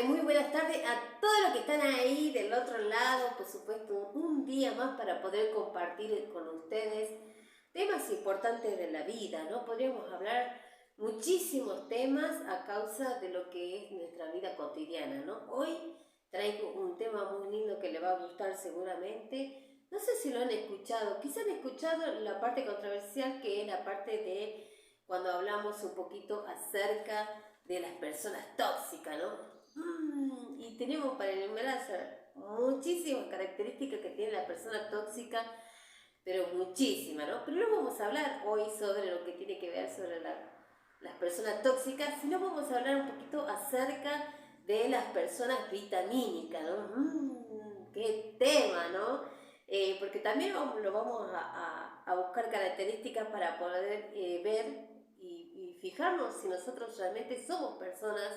muy buenas tardes a todos los que están ahí del otro lado, por supuesto, un día más para poder compartir con ustedes temas importantes de la vida, ¿no? Podríamos hablar muchísimos temas a causa de lo que es nuestra vida cotidiana, ¿no? Hoy traigo un tema muy lindo que le va a gustar seguramente. No sé si lo han escuchado, quizás han escuchado la parte controversial, que es la parte de cuando hablamos un poquito acerca de las personas tóxicas, ¿no? Y tenemos para enumerar muchísimas características que tiene la persona tóxica, pero muchísimas, ¿no? Pero no vamos a hablar hoy sobre lo que tiene que ver sobre las personas tóxicas, sino vamos a hablar un poquito acerca de las personas vitamínicas, ¿no? ¡Qué tema!, ¿no? Porque también lo vamos a buscar características para poder ver y fijarnos si nosotros realmente somos personas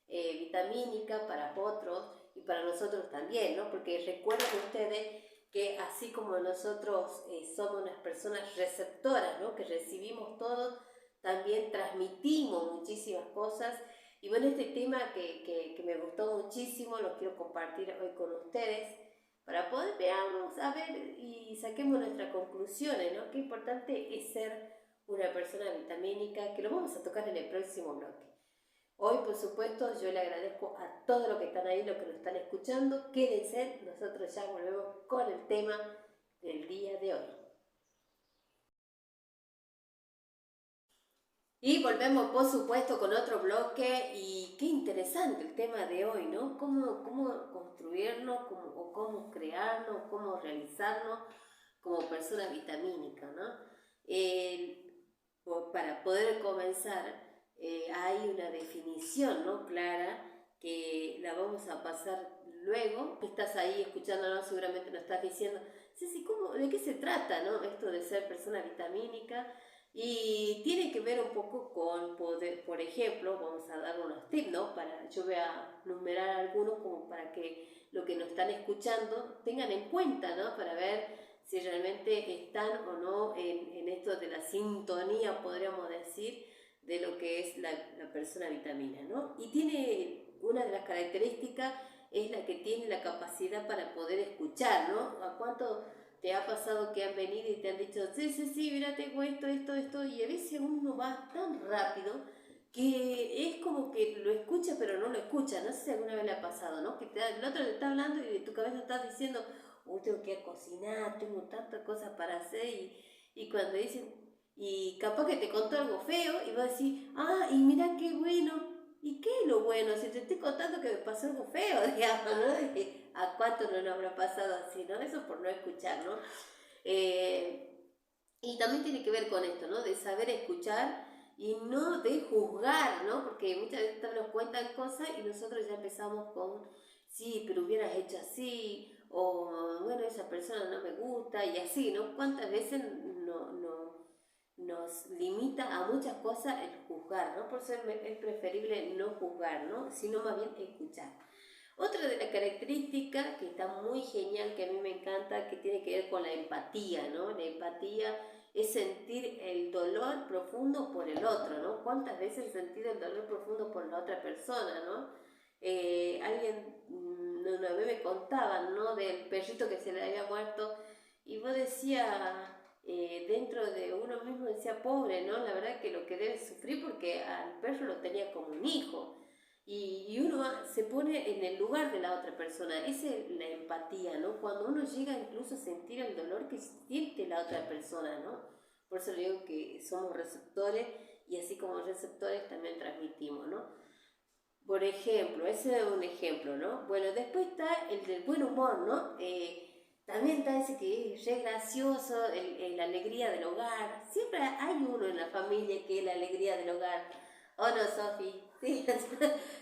vitamínicas para otros y para nosotros también, ¿no? Porque recuerden ustedes que así como nosotros somos unas personas receptoras, ¿no? Que recibimos todo, también transmitimos muchísimas cosas. Y bueno, este tema que me gustó muchísimo lo quiero compartir hoy con ustedes para poder veamos, a ver y saquemos nuestras conclusiones, ¿no? Qué importante es ser una persona vitamínica, que lo vamos a tocar en el próximo bloque. Hoy, por supuesto, yo le agradezco a todos los que están ahí, los que nos están escuchando. Quédense, nosotros ya volvemos con el tema del día de hoy. Y volvemos, por supuesto, con otro bloque. Y qué interesante el tema de hoy, ¿no? Cómo construirnos, cómo crearnos, cómo realizarnos como personas vitamínicas, ¿no? Para poder comenzar, hay una definición, ¿no?, clara, que la vamos a pasar luego. Estás ahí escuchándonos, seguramente nos estás diciendo, sí, ¿de qué se trata, no? Esto de ser persona vitamínica. Y tiene que ver un poco con poder, por ejemplo, vamos a dar unos tips, ¿no? Yo voy a numerar algunos como para que los que nos están escuchando tengan en cuenta, ¿no? Para ver si realmente están o no en esto de la sintonía, podríamos decir, de lo que es la persona vitamina, ¿no? Y tiene una de las características, es la que tiene la capacidad para poder escuchar, ¿no? ¿A cuánto te ha pasado que han venido y te han dicho, sí, mira, tengo esto, y a veces uno va tan rápido que es como que lo escucha pero no lo escucha? No sé si alguna vez le ha pasado, ¿no? Que el otro le está hablando y tu cabeza está diciendo, tengo que ir a cocinar, tengo tantas cosas para hacer, y cuando dicen, y capaz que te contó algo feo y vas a decir, y mira qué bueno. ¿Y qué es lo bueno? Si te estoy contando que me pasó algo feo, digamos, ¿no? ¿A cuánto no nos habrá pasado así, no? Eso por no escuchar, ¿no? Y también tiene que ver con esto, ¿no? De saber escuchar y no de juzgar, ¿no? Porque muchas veces nos cuentan cosas y nosotros ya empezamos con, sí, pero hubieras hecho así, o bueno, esa persona no me gusta, y así, ¿no? ¿Cuántas veces nos limita a muchas cosas el juzgar, ¿no? Por eso es preferible no juzgar, ¿no? Sino más bien escuchar. Otra de las características que está muy genial, que a mí me encanta, que tiene que ver con la empatía, ¿no? La empatía es sentir el dolor profundo por el otro, ¿no? ¿Cuántas veces he sentido el dolor profundo por la otra persona, ¿no? Alguien una vez me contaban, ¿no?, del perrito que se le había muerto, y vos decías, dentro de uno mismo decía, pobre, ¿no? La verdad que lo que debe sufrir, porque al perro lo tenía como un hijo. Y uno se pone en el lugar de la otra persona. Esa es la empatía, ¿no? Cuando uno llega incluso a sentir el dolor que siente la otra persona, ¿no? Por eso le digo que somos receptores, y así como receptores también transmitimos, ¿no? Por ejemplo, ese es un ejemplo, ¿no? Bueno, después está el del buen humor, ¿no? También está ese que es re gracioso, la alegría del hogar. Siempre hay uno en la familia que es la alegría del hogar. ¿O no, Sofi? Sí,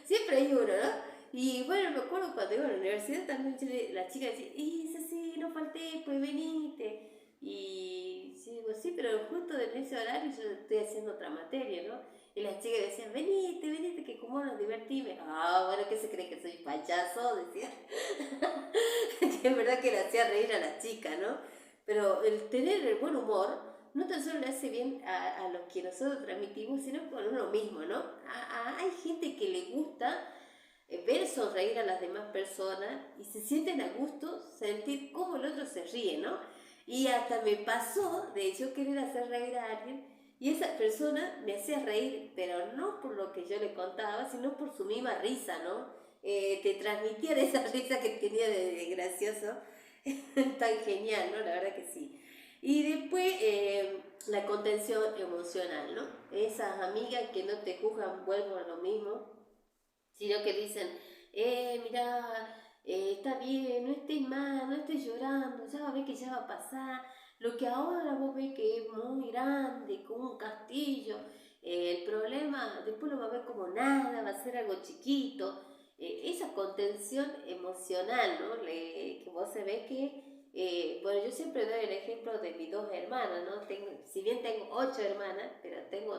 siempre hay uno, ¿no? Y bueno, me acuerdo cuando iba a la universidad también la chica decía, sí, no falté, pues venite. Y sí, digo, sí, pero justo en ese horario yo estoy haciendo otra materia, ¿no? Y las chicas decían, venite, que como nos divertimos. Bueno, ¿qué se cree, que soy payaso? Decía. Que es verdad que le hacía reír a la chica, ¿no? Pero el tener el buen humor no tan solo le hace bien a los que nosotros transmitimos, sino con uno mismo, ¿no? Hay gente que le gusta ver sonreír a las demás personas y se sienten a gusto sentir cómo el otro se ríe, ¿no? Y hasta me pasó de yo querer hacer reír a alguien y esa persona me hacía reír, pero no por lo que yo le contaba, sino por su misma risa, ¿no? Te transmitía de esa risa que tenía de gracioso, tan genial, ¿no? La verdad que sí. Y después la contención emocional, ¿no? Esas amigas que no te juzgan, vuelvo a lo mismo, sino que dicen, mira, está bien, no estés mal, no estés llorando, ya va a ver que ya va a pasar, lo que ahora vos ves que es muy grande, como un castillo, el problema después lo va a ver como nada, va a ser algo chiquito, esa contención emocional, ¿no? Que vos se ve que, bueno, yo siempre doy el ejemplo de mis dos hermanas, ¿no? Si bien tengo 8 hermanas, pero tengo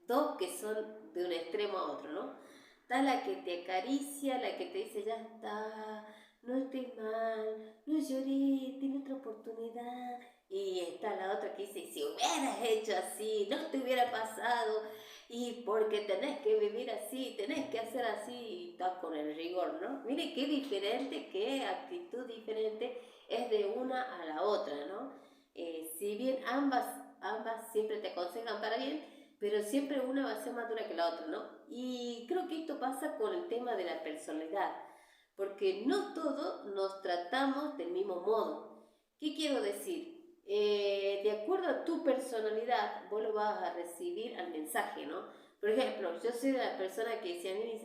dos que son de un extremo a otro, ¿no? Está la que te acaricia, la que te dice, ya está, no estés mal, no lloré, tiene otra oportunidad. Y está la otra que dice, si hubieras hecho así, no te hubiera pasado, y porque tenés que vivir así, tenés que hacer así, y estás con el rigor, ¿no? Mire qué diferente, qué actitud diferente es de una a la otra, ¿no? Si bien ambas siempre te aconsejan para bien, pero siempre una va a ser más dura que la otra, ¿no? Y creo que esto pasa con el tema de la personalidad, porque no todos nos tratamos del mismo modo. ¿Qué quiero decir? De acuerdo a tu personalidad, vos lo vas a recibir al mensaje, ¿no? Por ejemplo, yo soy de la persona que si a mí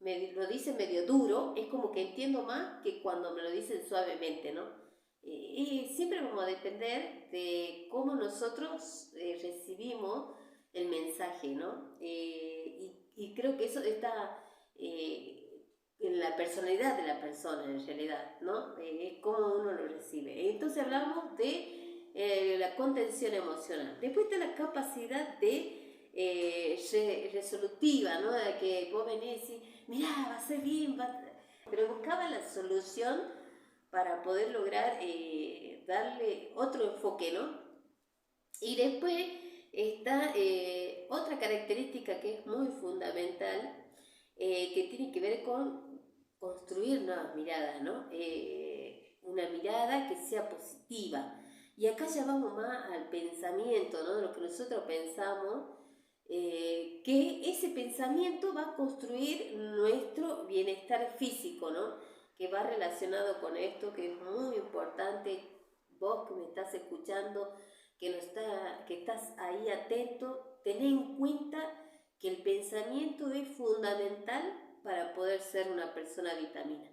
me lo dice medio duro, es como que entiendo más que cuando me lo dicen suavemente, ¿no? Y siempre vamos a depender de cómo nosotros recibimos el mensaje, ¿no? Y creo que eso está en la personalidad de la persona, en realidad, ¿no? Es cómo uno lo recibe. Entonces hablamos de la contención emocional. Después está la capacidad de resolutiva, ¿no? De que vos venís y decís, mirá, va a ser bien, pero buscaba la solución para poder lograr darle otro enfoque, ¿no? Y después está otra característica que es muy fundamental, que tiene que ver con construir nuevas miradas, ¿no? Una mirada que sea positiva. Y acá ya vamos más al pensamiento, ¿no? De lo que nosotros pensamos, que ese pensamiento va a construir nuestro bienestar físico, ¿no? Que va relacionado con esto, que es muy importante, vos que me estás escuchando, que estás ahí atento, ten en cuenta que el pensamiento es fundamental para poder ser una persona vitamina.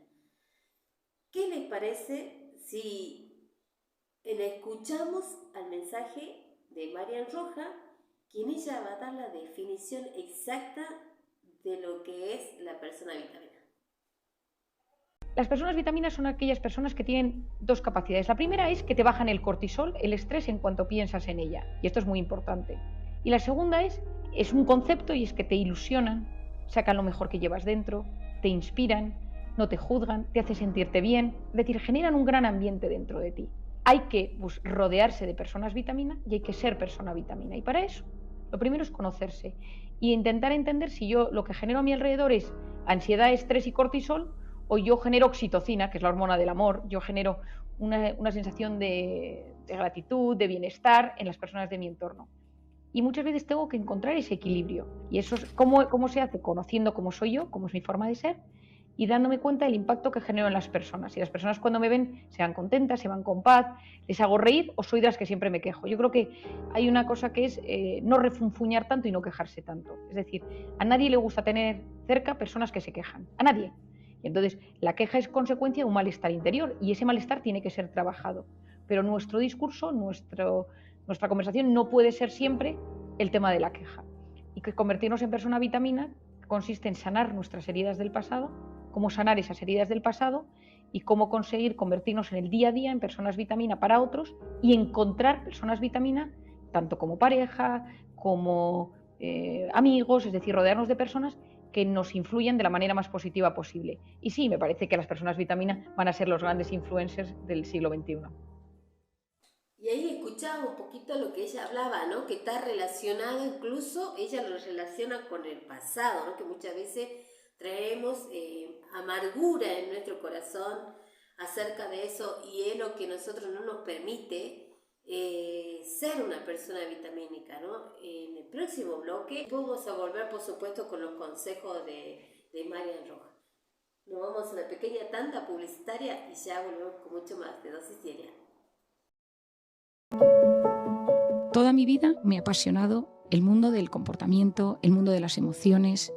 ¿Qué les parece si escuchamos al mensaje de Marian Roja, quien ella va a dar la definición exacta de lo que es la persona vitamina? Las personas vitaminas son aquellas personas que tienen dos capacidades. La primera es que te bajan el cortisol, el estrés, en cuanto piensas en ella. Y esto es muy importante. Y la segunda es un concepto y es que te ilusionan, sacan lo mejor que llevas dentro, te inspiran, no te juzgan, te hacen sentirte bien. Es decir, generan un gran ambiente dentro de ti. Hay que rodearse de personas vitamina y hay que ser persona vitamina. Y para eso, lo primero es conocerse y intentar entender si yo lo que genero a mi alrededor es ansiedad, estrés y cortisol, o yo genero oxitocina, que es la hormona del amor, yo genero una sensación de gratitud, de bienestar en las personas de mi entorno. Y muchas veces tengo que encontrar ese equilibrio. Y eso es cómo se hace, conociendo cómo soy yo, cómo es mi forma de ser, y dándome cuenta del impacto que genero en las personas. Y las personas cuando me ven se van contentas, se van con paz, les hago reír o soy de las que siempre me quejo. Yo creo que hay una cosa que es no refunfuñar tanto y no quejarse tanto. Es decir, a nadie le gusta tener cerca personas que se quejan. A nadie. Y entonces la queja es consecuencia de un malestar interior y ese malestar tiene que ser trabajado. Pero nuestro discurso, nuestra conversación no puede ser siempre el tema de la queja. Y que convertirnos en persona vitamina consiste en sanar nuestras heridas del pasado, cómo sanar esas heridas del pasado y cómo conseguir convertirnos en el día a día en personas vitamina para otros y encontrar personas vitamina tanto como pareja, como amigos, es decir, rodearnos de personas que nos influyen de la manera más positiva posible. Y sí, me parece que las personas vitamina van a ser los grandes influencers del siglo XXI. Y ahí escuchaba un poquito lo que ella hablaba, ¿no? Que está relacionado, incluso ella lo relaciona con el pasado, ¿no? Que muchas veces traemos amargura en nuestro corazón acerca de eso, y es lo que nosotros no nos permite ser una persona vitamínica, ¿no? En el próximo bloque vamos a volver, por supuesto, con los consejos de Marian Rojas. Nos vamos a una pequeña tanda publicitaria y ya volvemos con mucho más de Dosis Diaria. Toda mi vida me ha apasionado el mundo del comportamiento, el mundo de las emociones,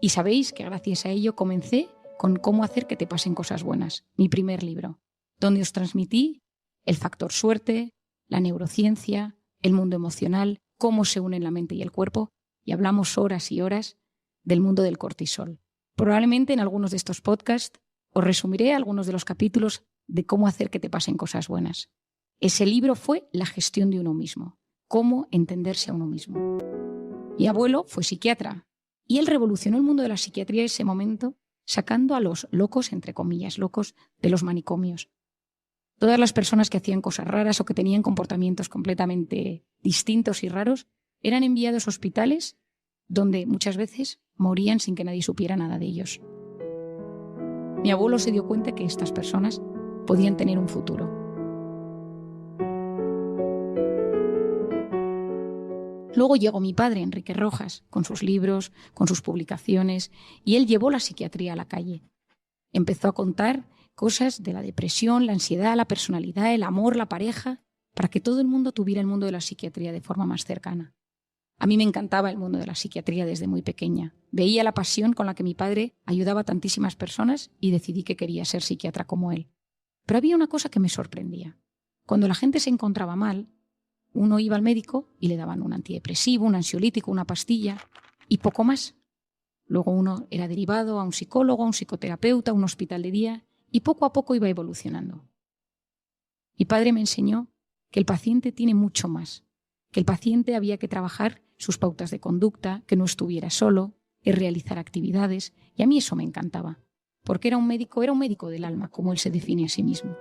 y sabéis que gracias a ello comencé con Cómo hacer que te pasen cosas buenas, mi primer libro, donde os transmití el factor suerte, la neurociencia, el mundo emocional, cómo se unen la mente y el cuerpo, y hablamos horas y horas del mundo del cortisol. Probablemente en algunos de estos podcasts os resumiré algunos de los capítulos de cómo hacer que te pasen cosas buenas. Ese libro fue La gestión de uno mismo, cómo entenderse a uno mismo. Mi abuelo fue psiquiatra y él revolucionó el mundo de la psiquiatría en ese momento, sacando a los locos, entre comillas, locos, de los manicomios. Todas las personas que hacían cosas raras o que tenían comportamientos completamente distintos y raros eran enviados a hospitales donde muchas veces morían sin que nadie supiera nada de ellos. Mi abuelo se dio cuenta que estas personas podían tener un futuro. Luego llegó mi padre, Enrique Rojas, con sus libros, con sus publicaciones, y él llevó la psiquiatría a la calle. Empezó a contar cosas de la depresión, la ansiedad, la personalidad, el amor, la pareja, para que todo el mundo tuviera el mundo de la psiquiatría de forma más cercana. A mí me encantaba el mundo de la psiquiatría desde muy pequeña. Veía la pasión con la que mi padre ayudaba a tantísimas personas y decidí que quería ser psiquiatra como él. Pero había una cosa que me sorprendía. Cuando la gente se encontraba mal, uno iba al médico y le daban un antidepresivo, un ansiolítico, una pastilla y poco más. Luego uno era derivado a un psicólogo, a un psicoterapeuta, a un hospital de día y poco a poco iba evolucionando. Mi padre me enseñó que el paciente tiene mucho más, que el paciente había que trabajar sus pautas de conducta, que no estuviera solo, que realizar actividades, y a mí eso me encantaba, porque era un médico del alma, como él se define a sí mismo.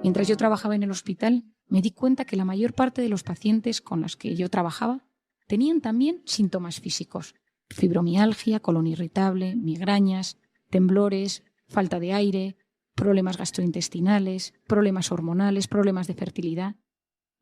Mientras yo trabajaba en el hospital, me di cuenta que la mayor parte de los pacientes con los que yo trabajaba tenían también síntomas físicos: fibromialgia, colon irritable, migrañas, temblores, falta de aire, problemas gastrointestinales, problemas hormonales, problemas de fertilidad.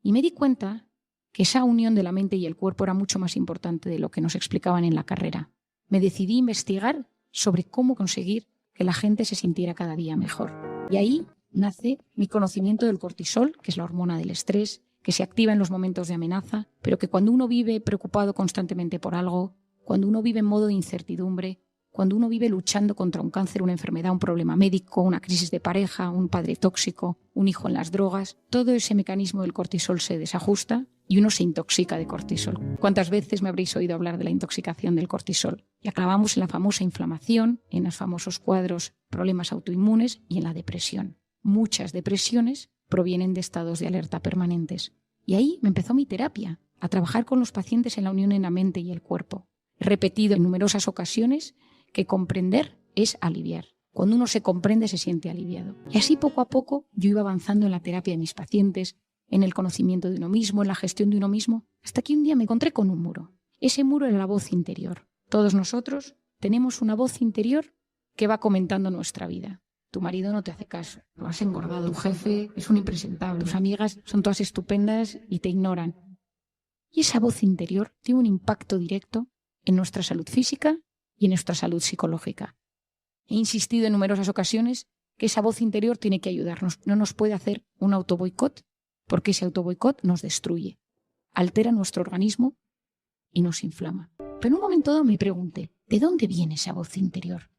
Y me di cuenta que esa unión de la mente y el cuerpo era mucho más importante de lo que nos explicaban en la carrera. Me decidí a investigar sobre cómo conseguir que la gente se sintiera cada día mejor. Y ahí nace mi conocimiento del cortisol, que es la hormona del estrés, que se activa en los momentos de amenaza, pero que cuando uno vive preocupado constantemente por algo, cuando uno vive en modo de incertidumbre, cuando uno vive luchando contra un cáncer, una enfermedad, un problema médico, una crisis de pareja, un padre tóxico, un hijo en las drogas, todo ese mecanismo del cortisol se desajusta y uno se intoxica de cortisol. ¿Cuántas veces me habréis oído hablar de la intoxicación del cortisol? Y acabamos en la famosa inflamación, en los famosos cuadros, problemas autoinmunes y en la depresión. Muchas depresiones provienen de estados de alerta permanentes. Y ahí me empezó mi terapia, a trabajar con los pacientes en la unión en la mente y el cuerpo. He repetido en numerosas ocasiones que comprender es aliviar. Cuando uno se comprende, se siente aliviado. Y así poco a poco yo iba avanzando en la terapia de mis pacientes, en el conocimiento de uno mismo, en la gestión de uno mismo, hasta que un día me encontré con un muro. Ese muro era la voz interior. Todos nosotros tenemos una voz interior que va comentando nuestra vida. Tu marido no te hace caso, lo has engordado, tu jefe es un impresentable, tus amigas son todas estupendas y te ignoran. Y esa voz interior tiene un impacto directo en nuestra salud física y en nuestra salud psicológica. He insistido en numerosas ocasiones que esa voz interior tiene que ayudarnos, no nos puede hacer un autoboicot, porque ese autoboicot nos destruye, altera nuestro organismo y nos inflama. Pero en un momento dado me pregunté, ¿de dónde viene esa voz interior?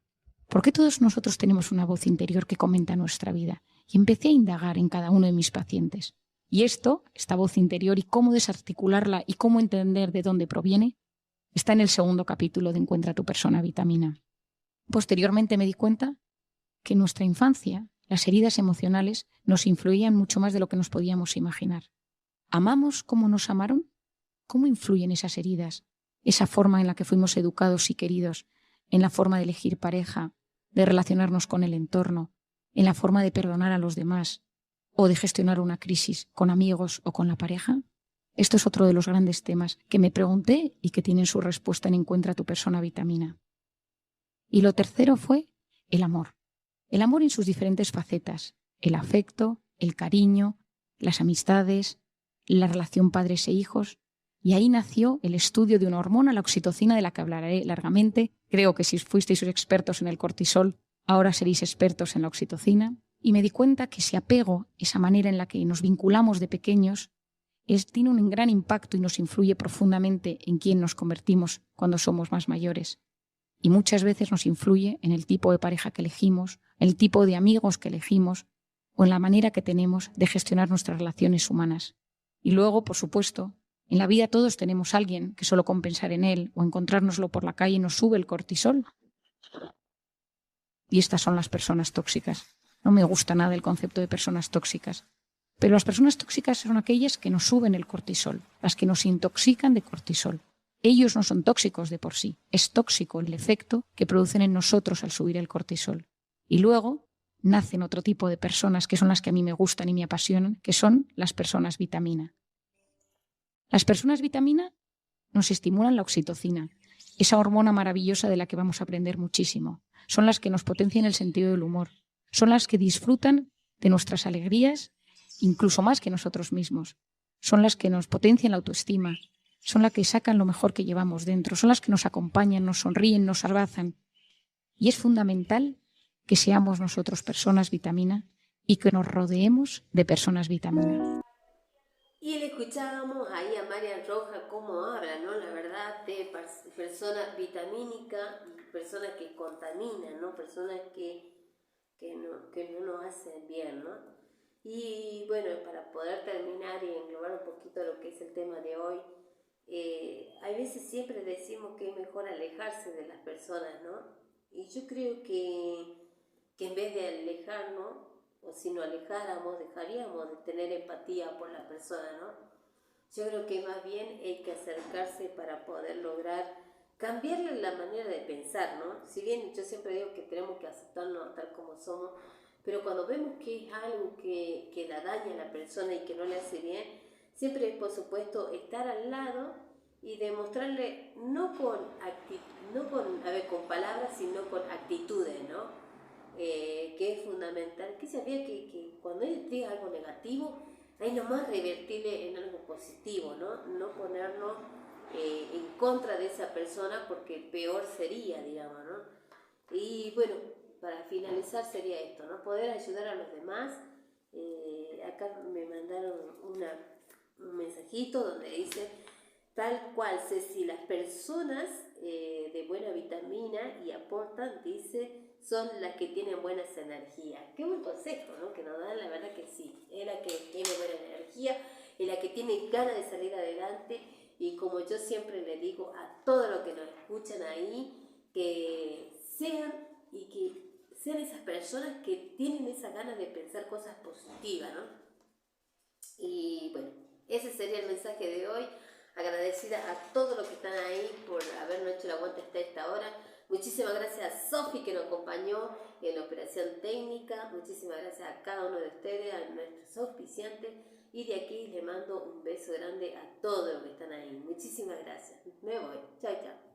¿Por qué todos nosotros tenemos una voz interior que comenta nuestra vida? Y empecé a indagar en cada uno de mis pacientes. Y esta voz interior y cómo desarticularla y cómo entender de dónde proviene, está en el segundo capítulo de Encuentra tu persona vitamina. Posteriormente me di cuenta que en nuestra infancia las heridas emocionales nos influían mucho más de lo que nos podíamos imaginar. ¿Amamos como nos amaron? ¿Cómo influyen esas heridas? Esa forma en la que fuimos educados y queridos, en la forma de elegir pareja, de relacionarnos con el entorno, en la forma de perdonar a los demás o de gestionar una crisis con amigos o con la pareja. Esto es otro de los grandes temas que me pregunté y que tienen su respuesta en Encuentra tu persona vitamina. Y lo tercero fue el amor. El amor en sus diferentes facetas. El afecto, el cariño, las amistades, la relación padres e hijos. Y ahí nació el estudio de una hormona, la oxitocina, de la que hablaré largamente. Creo que si fuisteis expertos en el cortisol, ahora seréis expertos en la oxitocina. Y me di cuenta que ese apego, esa manera en la que nos vinculamos de pequeños, tiene un gran impacto y nos influye profundamente en quién nos convertimos cuando somos más mayores. Y muchas veces nos influye en el tipo de pareja que elegimos, en el tipo de amigos que elegimos o en la manera que tenemos de gestionar nuestras relaciones humanas. Y luego, por supuesto, en la vida todos tenemos a alguien que solo con pensar en él o encontrárnoslo por la calle nos sube el cortisol. Y estas son las personas tóxicas. No me gusta nada el concepto de personas tóxicas. Pero las personas tóxicas son aquellas que nos suben el cortisol, las que nos intoxican de cortisol. Ellos no son tóxicos de por sí, es tóxico el efecto que producen en nosotros al subir el cortisol. Y luego nacen otro tipo de personas que son las que a mí me gustan y me apasionan, que son las personas vitamina. Las personas vitamina nos estimulan la oxitocina, esa hormona maravillosa de la que vamos a aprender muchísimo. Son las que nos potencian el sentido del humor, son las que disfrutan de nuestras alegrías incluso más que nosotros mismos. Son las que nos potencian la autoestima, son las que sacan lo mejor que llevamos dentro, son las que nos acompañan, nos sonríen, nos abrazan. Y es fundamental que seamos nosotros personas vitamina y que nos rodeemos de personas vitamina. Y le escuchábamos ahí a Marian Roja cómo habla, ¿no? La verdad, de personas vitamínicas y personas que contaminan, ¿no? Personas que no nos hacen bien, ¿no? Y bueno, para poder terminar y englobar un poquito lo que es el tema de hoy, hay veces siempre decimos que es mejor alejarse de las personas, ¿no? Y yo creo que en vez de alejarnos, o si nos alejáramos, dejaríamos de tener empatía por la persona, ¿no? Yo creo que más bien hay que acercarse para poder lograr cambiarle la manera de pensar, ¿no? Si bien yo siempre digo que tenemos que aceptarnos tal como somos, pero cuando vemos que es algo que la daña a la persona y que no le hace bien, siempre es, por supuesto, estar al lado y demostrarle no con palabras, sino con actitudes, ¿no? Que es fundamental. Que sabía que cuando él diga algo negativo, hay nomás revertirle en algo positivo, ¿no? No ponernos en contra de esa persona porque peor sería, digamos, ¿no? Y bueno, para finalizar sería esto, ¿no? Poder ayudar a los demás. Acá me mandaron un mensajito donde dice: tal cual, Ceci, las personas de buena vitamina y aportan, dice, son las que tienen buenas energías. Qué buen consejo, ¿no? Que nos dan, la verdad que sí. Es la que tiene buena energía, es la que tiene ganas de salir adelante. Y como yo siempre le digo a todos los que nos escuchan ahí, que sean esas personas que tienen esa ganas de pensar cosas positivas, ¿no? Y bueno, ese sería el mensaje de hoy. Agradecida a todos los que están ahí por habernos hecho el aguante hasta esta hora. Muchísimas gracias a Sofi que nos acompañó en la operación técnica. Muchísimas gracias a cada uno de ustedes, a nuestros auspiciantes. Y de aquí les mando un beso grande a todos los que están ahí. Muchísimas gracias. Me voy. Chao, chao.